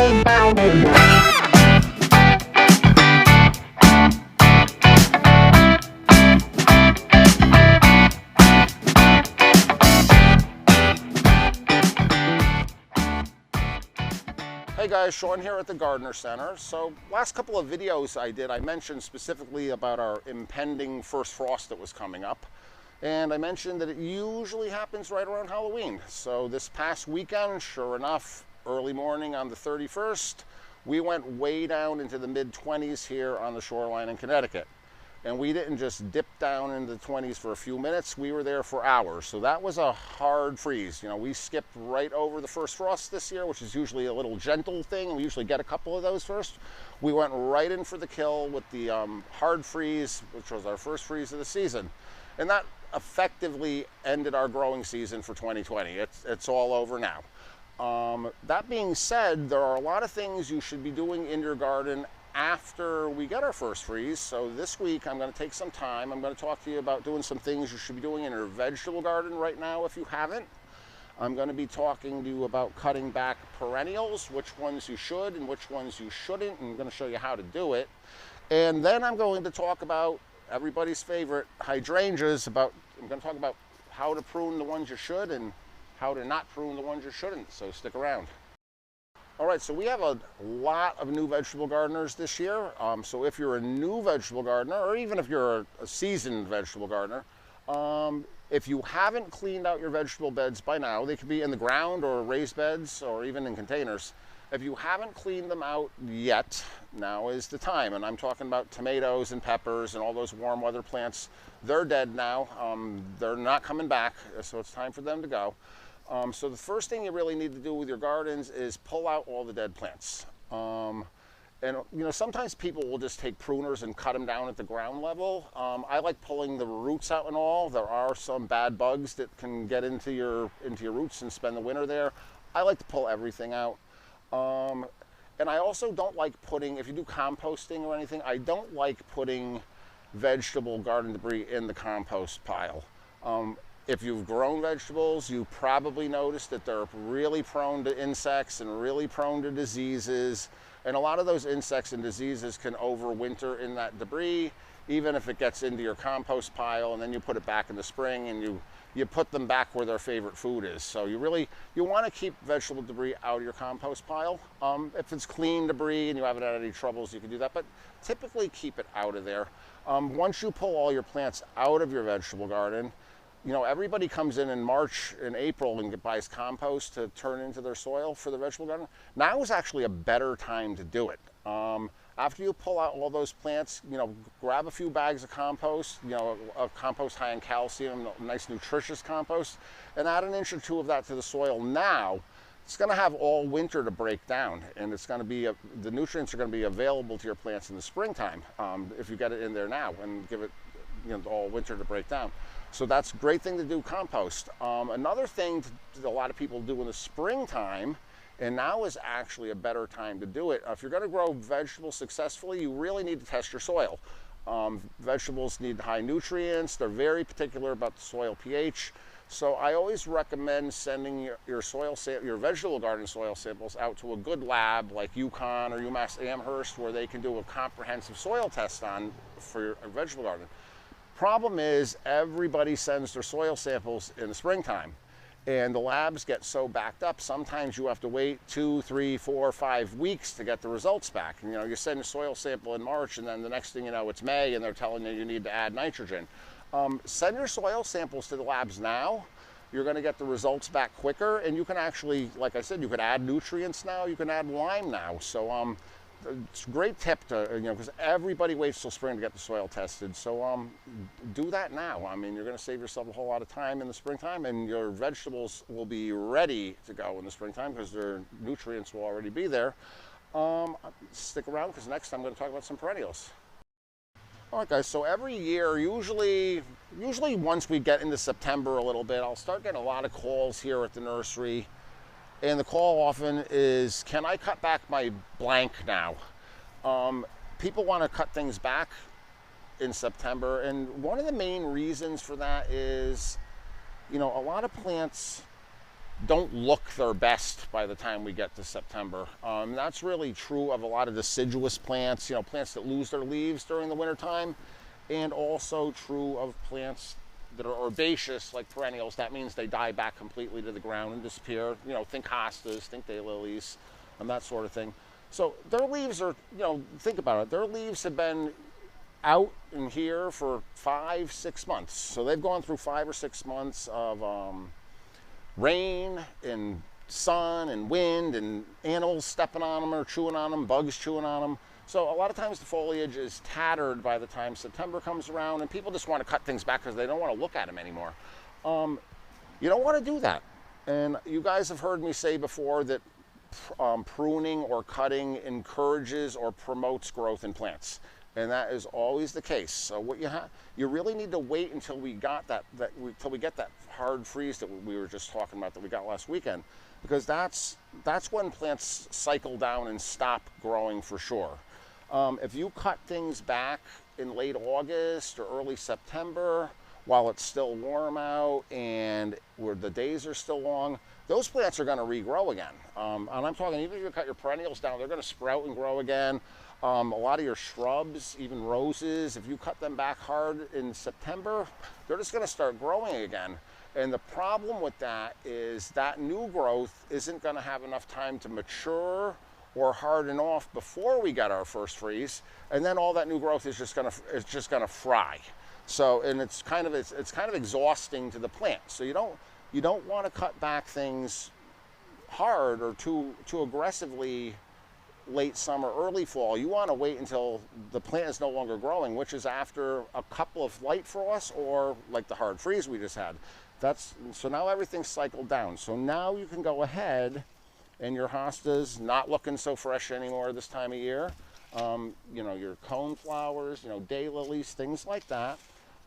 Hey guys, Sean here at the Gardener Center. So last couple of videos I mentioned specifically about our impending first frost that was coming up. And I mentioned that it usually happens right around Halloween. So this past weekend, sure enough, early morning on the 31st, we went way down into the mid-20s here on the shoreline in Connecticut. And we didn't just dip down into the 20s for a few minutes, we were there for hours. So that was a hard freeze. You know, we skipped right over the first frost this year, which is usually a little gentle thing, and we usually get a couple of those first. We went right in for the kill with the hard freeze, which was our first freeze of the season. And that effectively ended our growing season for 2020. It's all over now. That being said, there are a lot of things you should be doing in your garden after we get our first freeze. So this week I'm going to take some time. I'm going to talk to you about doing some things you should be doing in your vegetable garden right now if you haven't. I'm going to be talking to you about cutting back perennials, which ones you should and which ones you shouldn't, and I'm going to show you how to do it. And then I'm going to talk about everybody's favorite hydrangeas. I'm going to talk about how to prune the ones you should and how to not prune the ones you shouldn't, so stick around. All right, so we have a lot of new vegetable gardeners this year. So if you're a new vegetable gardener, or even if you're a seasoned vegetable gardener, if you haven't cleaned out your vegetable beds by now, they could be in the ground or raised beds or even in containers. If you haven't cleaned them out yet, now is the time. And I'm talking about tomatoes and peppers and all those warm weather plants. They're dead now. They're not coming back, so it's time for them to go. So the first thing you really need to do with your gardens is pull out all the dead plants. And you know, sometimes people will just take pruners and cut them down at the ground level. I like pulling the roots out and all. There are some bad bugs that can get into your roots and spend the winter there. I like to pull everything out. And I also don't like putting, if you do composting or anything, I don't like putting vegetable garden debris in the compost pile. If you've grown vegetables, you probably noticed that they're really prone to insects and really prone to diseases. And a lot of those insects and diseases can overwinter in that debris, even if it gets into your compost pile, and then you put it back in the spring and you put them back where their favorite food is. So you want to keep vegetable debris out of your compost pile. If it's clean debris and you haven't had any troubles, you can do that, but typically keep it out of there. Once you pull all your plants out of your vegetable garden, you know, everybody comes in March and April and buys compost to turn into their soil for the vegetable garden. Now is actually a better time to do it. After you pull out all those plants, you know, grab a few bags of compost, you know, a compost high in calcium, nice nutritious compost, and add an inch or two of that to the soil now. It's going to have all winter to break down, and it's going to be the nutrients are going to be available to your plants in the springtime if you get it in there now and give it, you know, all winter to break down. So that's a great thing to do, compost. Another thing a lot of people do in the springtime, and now is actually a better time to do it. If you're going to grow vegetables successfully, you really need to test your soil. Vegetables need high nutrients. They're very particular about the soil pH. So I always recommend sending your vegetable garden soil samples out to a good lab like UConn or UMass Amherst, where they can do a comprehensive soil test for your vegetable garden. Problem is, everybody sends their soil samples in the springtime, and the labs get so backed up, sometimes you have to wait 2, 3, 4, 5 weeks to get the results back. And, you know, you send a soil sample in March, and then the next thing you know, it's May, and they're telling you need to add nitrogen. Send your soil samples to the labs now. You're going to get the results back quicker, and you can actually, like I said, you can add nutrients now, you can add lime now. So it's a great tip to, you know, because everybody waits till spring to get the soil tested. So do that now. I mean, you're going to save yourself a whole lot of time in the springtime, and your vegetables will be ready to go in the springtime because their nutrients will already be there. Stick around, because next I'm going to talk about some perennials. All right, guys, so every year, usually once we get into September a little bit, I'll start getting a lot of calls here at the nursery. And the call often is, can I cut back my blank now? People want to cut things back in September, and one of the main reasons for that is, you know, a lot of plants don't look their best by the time we get to September. That's really true of a lot of deciduous plants, you know, plants that lose their leaves during the wintertime, and also true of plants that are herbaceous like perennials. That means they die back completely to the ground and disappear. You know, think hostas, think daylilies, and that sort of thing. So their leaves are, you know, think about it. Their leaves have been out in here for 5-6 months. So they've gone through 5 or 6 months of rain and sun and wind and animals stepping on them or chewing on them, bugs chewing on them. So a lot of times the foliage is tattered by the time September comes around, and people just want to cut things back because they don't want to look at them anymore. You don't want to do that. And you guys have heard me say before that pruning or cutting encourages or promotes growth in plants. And that is always the case. So what you really need to wait until we got until we get that hard freeze that we were just talking about that we got last weekend, because that's when plants cycle down and stop growing for sure. If you cut things back in late August or early September while it's still warm out and where the days are still long, those plants are going to regrow again. And I'm talking, even if you cut your perennials down, they're going to sprout and grow again. A lot of your shrubs, even roses, if you cut them back hard in September, they're just going to start growing again. And the problem with that is that new growth isn't going to have enough time to mature or harden off before we get our first freeze, and then all that new growth is just going to fry. So, and it's kind of exhausting to the plant. So you don't want to cut back things hard or too aggressively late summer, early fall. You want to wait until the plant is no longer growing, which is after a couple of light frosts or like the hard freeze we just had. So now everything's cycled down. So now you can go ahead, and your hosta's not looking so fresh anymore this time of year. You know, your cone flowers, you know, daylilies, things like that.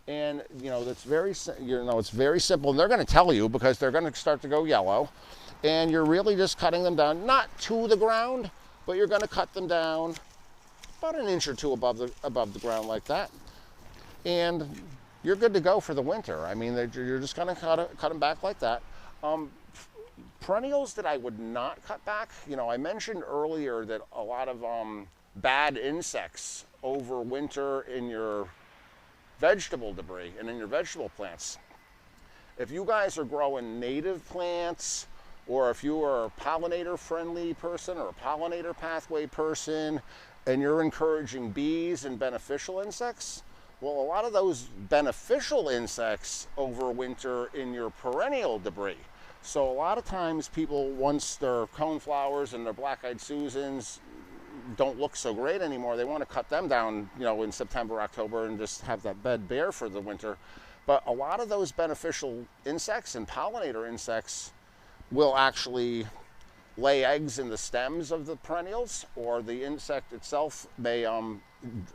And you know, it's very simple. And they're going to tell you because they're going to start to go yellow. And you're really just cutting them down, not to the ground, but you're going to cut them down about an inch or two above the ground like that. And you're good to go for the winter. I mean, you're just going to cut them back like that. Perennials that I would not cut back, you know, I mentioned earlier that a lot of bad insects overwinter in your vegetable debris and in your vegetable plants. If you guys are growing native plants, or if you are a pollinator-friendly person or a pollinator pathway person, and you're encouraging bees and beneficial insects, well, a lot of those beneficial insects overwinter in your perennial debris. So a lot of times people, once their coneflowers and their black-eyed Susans don't look so great anymore, they want to cut them down, you know, in September, October, and just have that bed bare for the winter. But a lot of those beneficial insects and pollinator insects will actually lay eggs in the stems of the perennials, or the insect itself may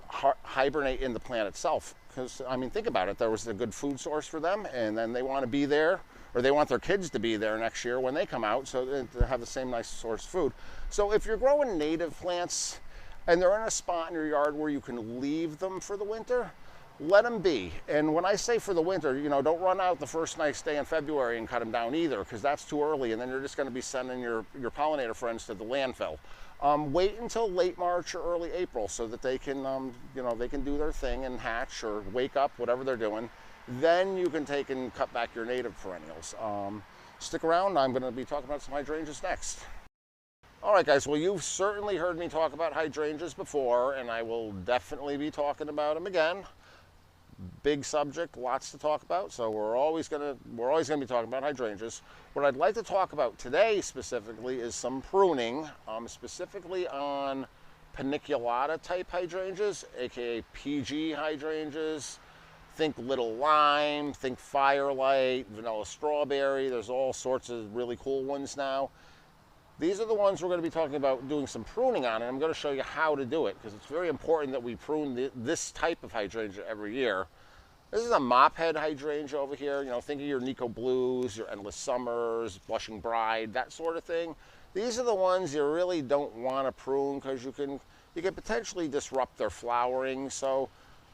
hibernate in the plant itself. Because, I mean, think about it, there was a good food source for them, and then they want to be there, or they want their kids to be there next year when they come out, so to have the same nice source of food. So if you're growing native plants and they're in a spot in your yard where you can leave them for the winter, let them be. And when I say for the winter, you know, don't run out the first nice day in February and cut them down either, because that's too early, and then you're just going to be sending your pollinator friends to the landfill. Wait until late March or early April so that they can, you know, they can do their thing and hatch or wake up, whatever they're doing. Then you can take and cut back your native perennials. Stick around, I'm going to be talking about some hydrangeas next. All right, guys, well, you've certainly heard me talk about hydrangeas before, and I will definitely be talking about them again. Big subject, lots to talk about, so we're always gonna be talking about hydrangeas. What I'd like to talk about today specifically is some pruning, specifically on paniculata type hydrangeas, aka PG hydrangeas. Think little lime, think firelight, vanilla strawberry. There's all sorts of really cool ones now. These are the ones we're going to be talking about doing some pruning on, and I'm going to show you how to do it, because it's very important that we prune this type of hydrangea every year. This is a mop head hydrangea over here. You know, think of your Nico Blues, your Endless Summers, Blushing Bride, that sort of thing. These are the ones you really don't want to prune because you can potentially disrupt their flowering. So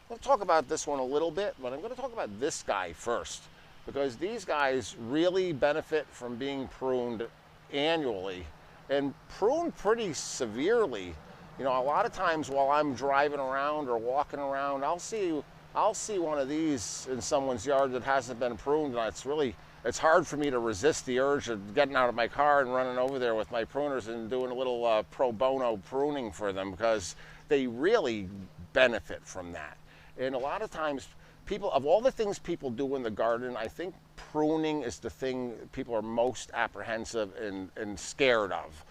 we'll talk about this one a little bit, but I'm going to talk about this guy first. because these guys really benefit from being pruned annually and pruned pretty severely. You know, a lot of times while I'm driving around or walking around, I'll see one of these in someone's yard that hasn't been pruned, and it's hard for me to resist the urge of getting out of my car and running over there with my pruners and doing a little pro bono pruning for them, because they really benefit from that. And a lot of times, people, of all the things people do in the garden, I think pruning is the thing people are most apprehensive and scared of.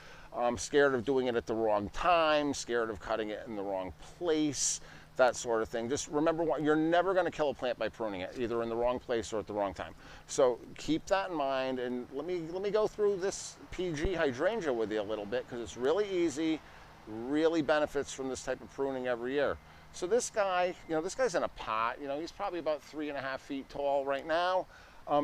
Scared of doing it at the wrong time, scared of cutting it in the wrong place, that sort of thing. Just remember, you're never going to kill a plant by pruning it, either in the wrong place or at the wrong time. So keep that in mind, and let me go through this PG hydrangea with you a little bit, because it's really easy, really benefits from this type of pruning every year. So this guy, this guy's in a pot. He's probably about 3.5 feet tall right now.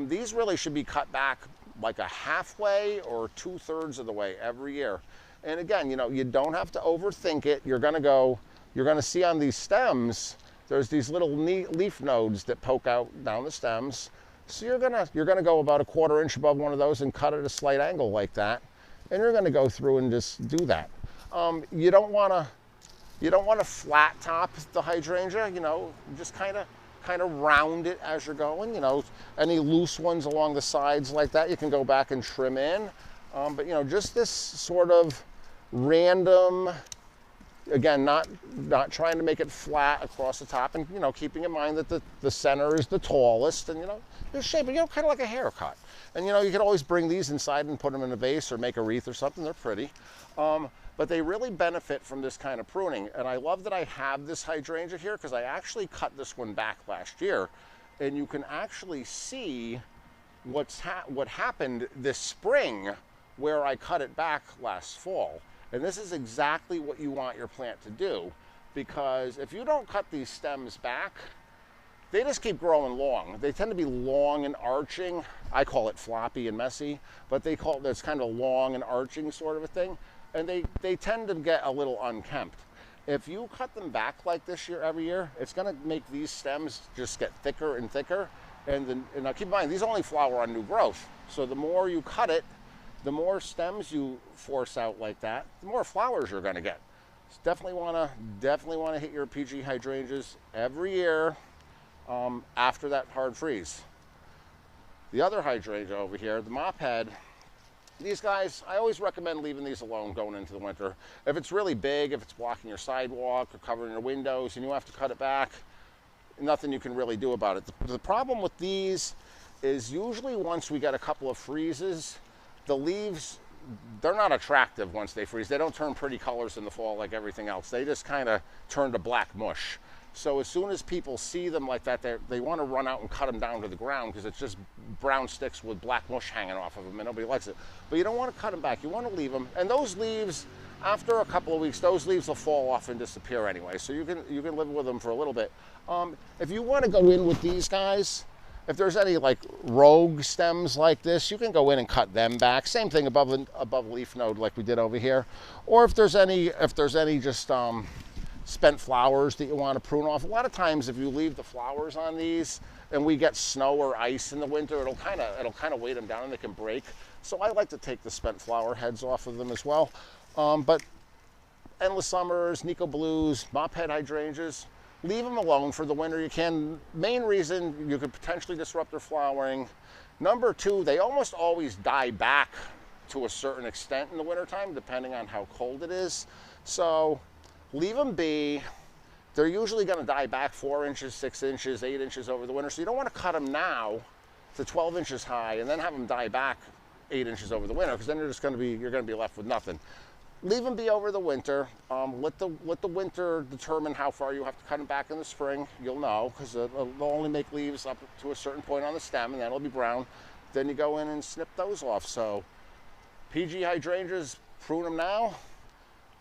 These really should be cut back like a halfway or 2/3 of the way every year. And again, you don't have to overthink it. You're gonna see on these stems, there's these little leaf nodes that poke out down the stems. So you're gonna go about 1/4 inch above one of those and cut at a slight angle like that. And you're gonna go through and just do that. You don't wanna flat top the hydrangea, just kind of round it as you're going. Any loose ones along the sides like that, you can go back and trim in. But just this sort of random, again, not trying to make it flat across the top, and keeping in mind that the center is the tallest, and just shaping, kind of like a haircut. And you can always bring these inside and put them in a vase or make a wreath or something. They're pretty. But they really benefit from this kind of pruning. And I love that I have this hydrangea here, because I actually cut this one back last year, and you can actually see what happened this spring where I cut it back last fall. And this is exactly what you want your plant to do, because if you don't cut these stems back, they just keep growing long. They tend to be long and arching. I call it floppy and messy, but they call it this kind of long and arching sort of a thing. And they tend to get a little unkempt. If you cut them back like this every year, it's gonna make these stems just get thicker and thicker. And now keep in mind, these only flower on new growth. So the more you cut it, the more stems you force out like that, the more flowers you're gonna get. So definitely wanna hit your PG hydrangeas every year after that hard freeze. The other hydrangea over here, the mop head, these guys, I always recommend leaving these alone going into the winter. If it's really big, if it's blocking your sidewalk or covering your windows and you have to cut it back, nothing you can really do about it. The problem with these is usually once we get a couple of freezes, the leaves, they're not attractive once they freeze. They don't turn pretty colors in the fall like everything else. They just kind of turn to black mush. So as soon as people see them like that, they want to run out and cut them down to the ground, because it's just brown sticks with black mush hanging off of them, and nobody likes it. But you don't want to cut them back. You want to leave them. And those leaves, after a couple of weeks, those leaves will fall off and disappear anyway. So you can live with them for a little bit. If you want to go in with these guys, if there's any like rogue stems like this, you can go in and cut them back. Same thing above leaf node like we did over here. Or if there's any just spent flowers that you want to prune off. A lot of times if you leave the flowers on these and we get snow or ice in the winter, it'll kind of weight them down and they can break. So I like to take the spent flower heads off of them as well. But Endless Summers, Nico Blues, mop head hydrangeas, leave them alone for the winter. You can. Main reason, you could potentially disrupt their flowering. Number two, they almost always die back to a certain extent in the wintertime, depending on how cold it is. So leave them be. They're usually going to die back 4 inches, 6 inches, 8 inches over the winter. So you don't want to cut them now to 12 inches high and then have them die back 8 inches over the winter, because then you're going to be left with nothing. Leave them be over the winter. Let the winter determine how far you have to cut them back in the spring. You'll know, because they'll only make leaves up to a certain point on the stem, and then it'll be brown. Then you go in and snip those off. So PG hydrangeas, prune them now.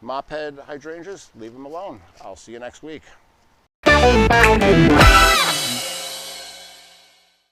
Mop head hydrangeas, leave them alone. I'll see you next week.